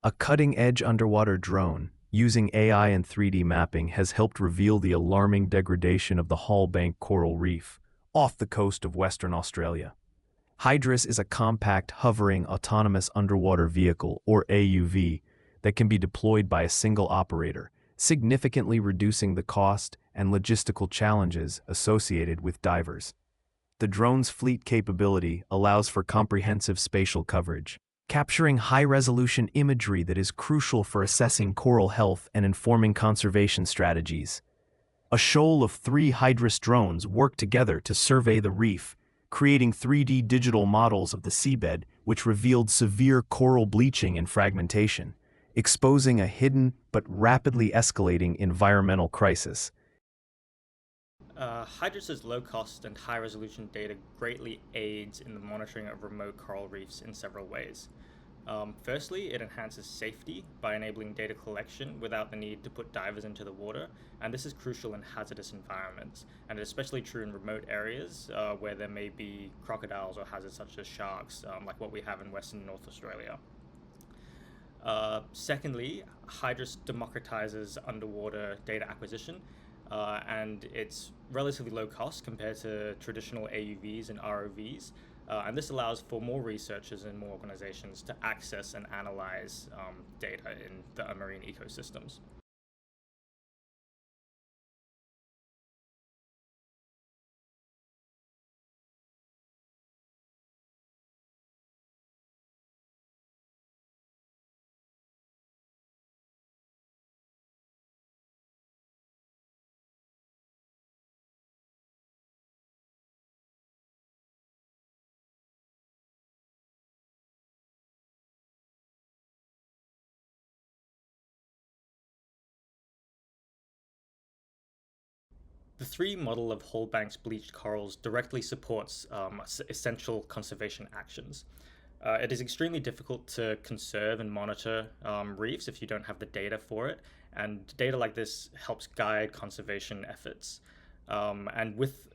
A cutting-edge underwater drone, using AI and 3D mapping, has helped reveal the alarming degradation of the Hallbank coral reef, off the coast of Western Australia. Hydrus is a compact, hovering, autonomous underwater vehicle, or AUV, that can be deployed by a single operator, significantly reducing the cost and logistical challenges associated with divers. The drone's fleet capability allows for comprehensive spatial coverage, capturing high-resolution imagery that is crucial for assessing coral health and informing conservation strategies. A shoal of 3 Hydrus drones work together to survey the reef, creating 3D digital models of the seabed which revealed severe coral bleaching and fragmentation, exposing a hidden but rapidly escalating environmental crisis. Hydrus's low-cost and high-resolution data greatly aids in the monitoring of remote coral reefs in several ways. Firstly, it enhances safety by enabling data collection without the need to put divers into the water, and this is crucial in hazardous environments, and especially true in remote areas where there may be crocodiles or hazards such as sharks, like what we have in Western North Australia. Secondly, Hydrus democratizes underwater data acquisition, and it's relatively low cost compared to traditional AUVs and ROVs. And this allows for more researchers and more organizations to access and analyze data in the marine ecosystems. The 3 model of Holbank's bleached corals directly supports essential conservation actions. It is extremely difficult to conserve and monitor reefs if you don't have the data for it, and data like this helps guide conservation efforts. And with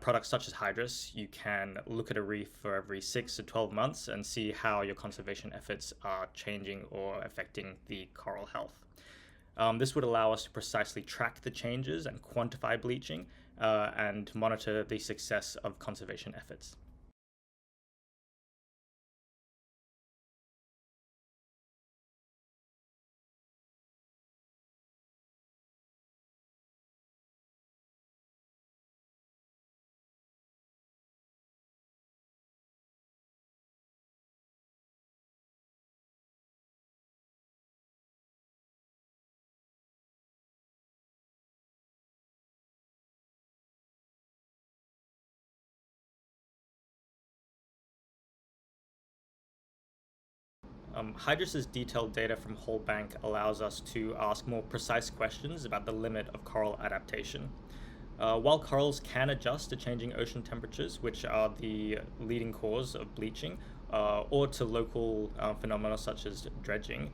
products such as Hydrus, you can look at a reef for every 6 to 12 months and see how your conservation efforts are changing or affecting the coral health. This would allow us to precisely track the changes and quantify bleaching and monitor the success of conservation efforts. Hydrus's detailed data from whole bank allows us to ask more precise questions about the limit of coral adaptation. While corals can adjust to changing ocean temperatures, which are the leading cause of bleaching, or to local phenomena such as dredging,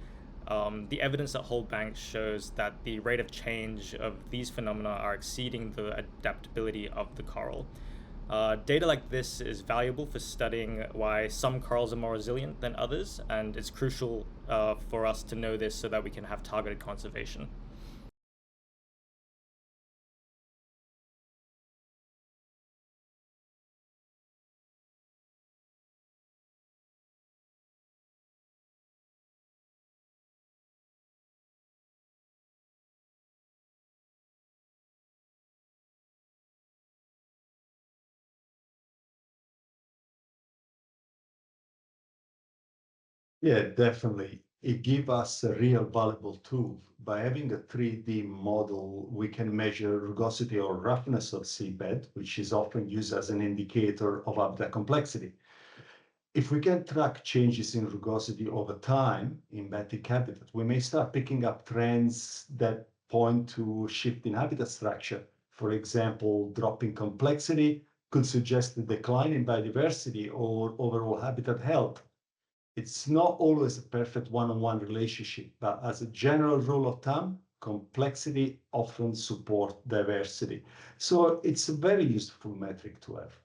the evidence at whole bank shows that the rate of change of these phenomena are exceeding the adaptability of the coral. Data like this is valuable for studying why some corals are more resilient than others, and it's crucial for us to know this so that we can have targeted conservation. Yeah, definitely. It gives us a real valuable tool. By having a 3D model, we can measure rugosity or roughness of seabed, which is often used as an indicator of habitat complexity. If we can track changes in rugosity over time in benthic habitat, we may start picking up trends that point to shift in habitat structure. For example, dropping complexity could suggest a decline in biodiversity or overall habitat health. It's not always a perfect one-on-one relationship, but as a general rule of thumb, complexity often supports diversity. So it's a very useful metric to have.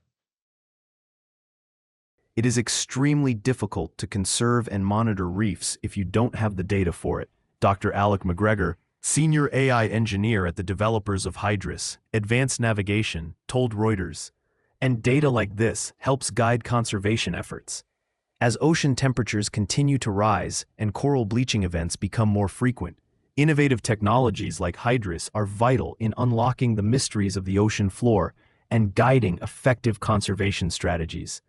It is extremely difficult to conserve and monitor reefs if you don't have the data for it. Dr. Alec McGregor, senior AI engineer at the developers of Hydrus, Advanced Navigation, told Reuters, and data like this helps guide conservation efforts. As ocean temperatures continue to rise and coral bleaching events become more frequent, innovative technologies like Hydrus are vital in unlocking the mysteries of the ocean floor and guiding effective conservation strategies.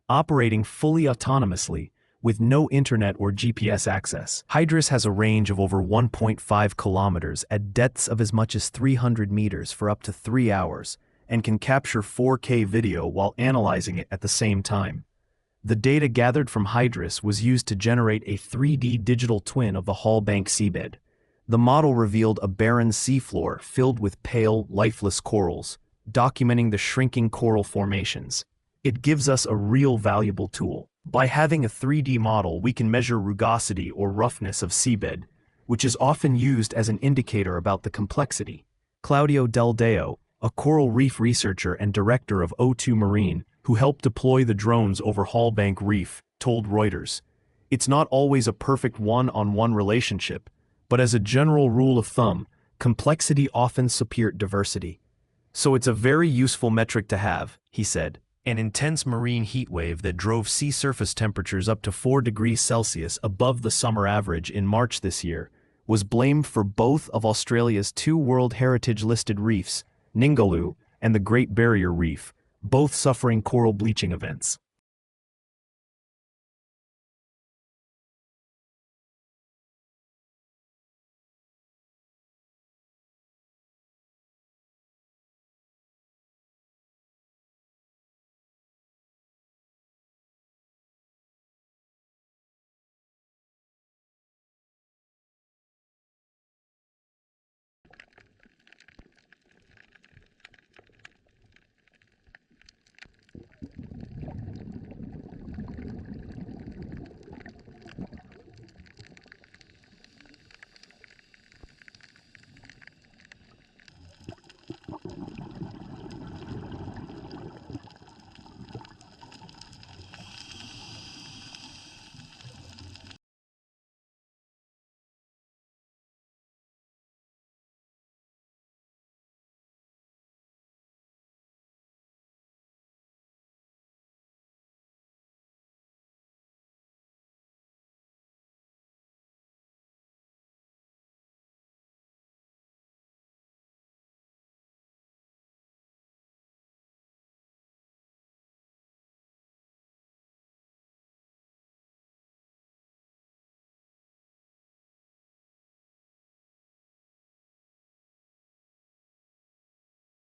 Operating fully autonomously, with no internet or GPS access, Hydrus has a range of over 1.5 kilometers at depths of as much as 300 meters for up to 3 hours, and can capture 4K video while analyzing it at the same time. The data gathered from Hydrus was used to generate a 3D digital twin of the Hall Bank seabed. The model revealed a barren seafloor filled with pale, lifeless corals, documenting the shrinking coral formations. It gives us a real valuable tool. By having a 3D model, we can measure rugosity or roughness of seabed, which is often used as an indicator about the complexity. Claudio Del Deo, a coral reef researcher and director of O2 Marine, who helped deploy the drones over Hall Bank Reef, told Reuters, "It's not always a perfect one-on-one relationship, but as a general rule of thumb, complexity often superior diversity. So it's a very useful metric to have," he said. An intense marine heat wave that drove sea surface temperatures up to 4 degrees Celsius above the summer average in March this year was blamed for both of Australia's 2 World Heritage-listed reefs, Ningaloo and the Great Barrier Reef, both suffering coral bleaching events.